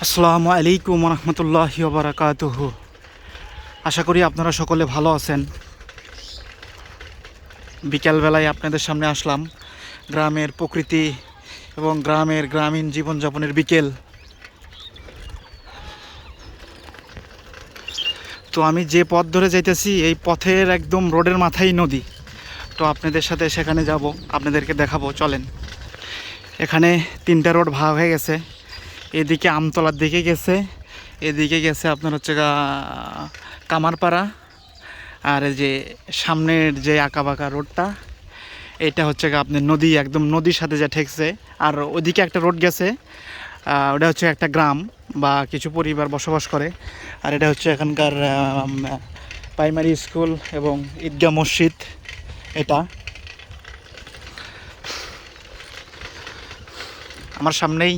আসসালামু আলাইকুম রহমতুল্লাহি ওয়া বারাকাতুহু। আশা করি আপনারা সকলে ভালো আছেন। বিকালবেলায় আপনাদের সামনে আসলাম গ্রামের প্রকৃতি এবং গ্রামীণ জীবনযাপনের বিকেল। তো আমি যে পথ ধরে যাইতেছি এই পথের একদম রোডের মাথায় নদী। তো আপনাদের সাথে সেখানে যাব, আপনাদেরকে দেখাবো, চলেন। এখানে তিনটা রোড ভাগ হয়ে গেছে। এদিকে আমতলার দিকে গেছে, এদিকে গেছে আপনার হচ্ছে কামারপাড়া, আর এই যে সামনের যে আঁকাবাঁকা রোডটা এটা হচ্ছে আপনার নদী, একদম নদীর সাথে যা ঠেকছে। আর ওইদিকে একটা রোড গেছে, ওটা হচ্ছে একটা গ্রাম বা কিছু পরিবার বসবাস করে। আর এটা হচ্ছে এখানকার প্রাইমারি স্কুল এবং ঈদগাহ মসজিদ। এটা আমার সামনেই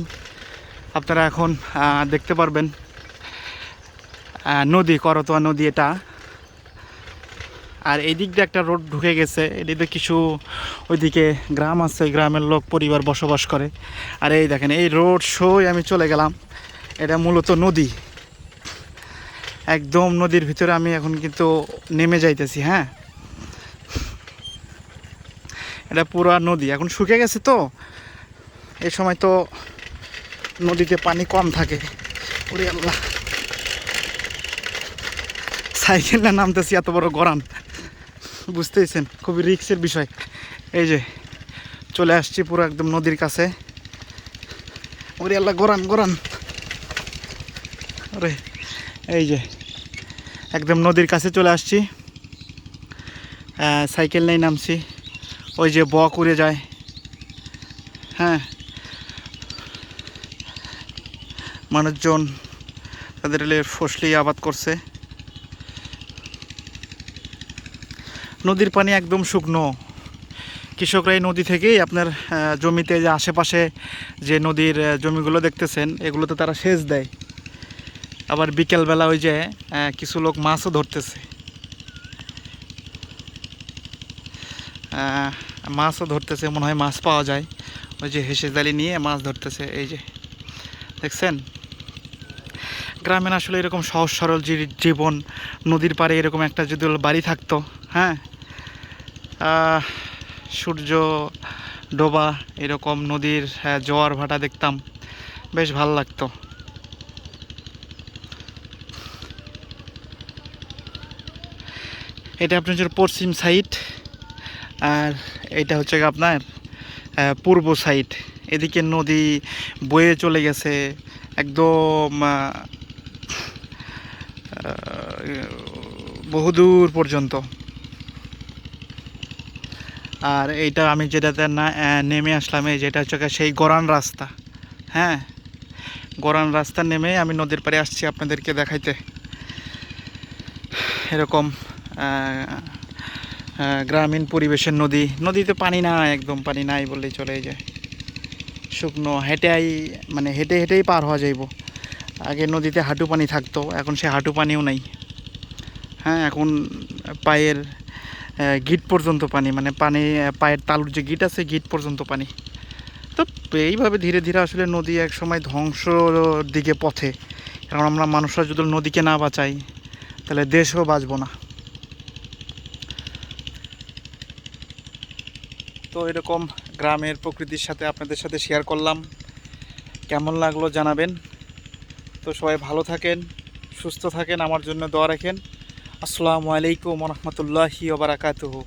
আপনারা এখন দেখতে পারবেন নদী, করতোয়া নদী এটা। আর এই দিক দিয়ে একটা রোড ঢুকে গেছে, এদিকে কিছু ওইদিকে গ্রাম আছে, ওই গ্রামের লোক পরিবার বসবাস করে। আর এই দেখেন এই রোড শোয় আমি চলে গেলাম। এটা মূলত নদী, একদম নদীর ভিতরে আমি এখন কিন্তু নেমে যাইতেছি। হ্যাঁ, এটা পুরো নদী, এখন শুকিয়ে গেছে। তো এই সময় তো নদীতে পানি কম থাকে। ওরে আল্লাহ, সাইকেল না নামতেছি, এত বড় গরান, বুঝতেইছেন, খুবই রিস্কের বিষয়। এই যে চলে আসছি পুরো একদম নদীর কাছে। ওরে আল্লাহ, গরান গরান, ওরে এই যে একদম নদীর কাছে চলে আসছি। সাইকেল নেই, নামছি। ওই যে বক উড়ে যায়। হ্যাঁ, মানুষজন তাদের ফসলি আবাদ করছে। নদীর পানি একদম শুকনো। কৃষকরা এই নদী থেকেই আপনার জমিতে যে আশেপাশে যে নদীর জমিগুলো দেখতেছেন এগুলোতে তারা সেচ দেয়। আবার বিকেলবেলা ওই যে কিছু লোক মাছও ধরতেছে, মনে হয় মাছ পাওয়া যায়। ওই যে হেসে জালি নিয়ে মাছ ধরতেছে, এই যে দেখছেন। গ্রামে আসলে এরকম সহজ সরল জীবন, নদীর পাড়ে এরকম একটা যদি বাড়ি থাকতো, হ্যাঁ, সূর্য ডোবা এরকম নদীর জোয়ার ভাটা দেখতাম, বেশ ভালো লাগতো। এটা আপনার হচ্ছে পশ্চিম সাইড, আর এটা হচ্ছে আপনার পূর্ব সাইড। এদিকে নদী বয়ে চলে গেছে একদম বহুদূর পর্যন্ত। আর এইটা আমি যেটাতে নেমে আসলাম, এই যেটা হচ্ছে সেই গরান রাস্তা। হ্যাঁ, গরান রাস্তা নেমে আমি নদীর পাড়ে আসছি আপনাদেরকে দেখাইতে। এরকম গ্রামীণ পরিবেশের নদী। নদীতে পানি না, একদম পানি নাই বললেই চলে যায়, শুকনো। হেঁটে হেঁটেই পার হওয়া যাইব। আগে নদীতে হাঁটু পানি থাকতো, এখন সে হাঁটু পানিও নাই। হ্যাঁ, এখন পায়ের গিট পর্যন্ত পানি, পায়ের তালুর যে গিট আছে গিট পর্যন্ত পানি। তো এইভাবে ধীরে ধীরে আসলে নদী এক সময় ধ্বংসর দিকে পথে। কারণ আমরা মানুষরা যদি নদীকে না বাঁচাই তাহলে দেশও বাঁচব না। তো এরকম গ্রামের প্রকৃতির সাথে আপনাদের সাথে শেয়ার করলাম, কেমন লাগলো জানাবেন। তো সবাই ভালো থাকেন, সুস্থ থাকেন, আমার জন্য দোয়া রাখেন। আসসালামু আলাইকুম রহমতুল্লাহি ওয়া বারাকাতুহু।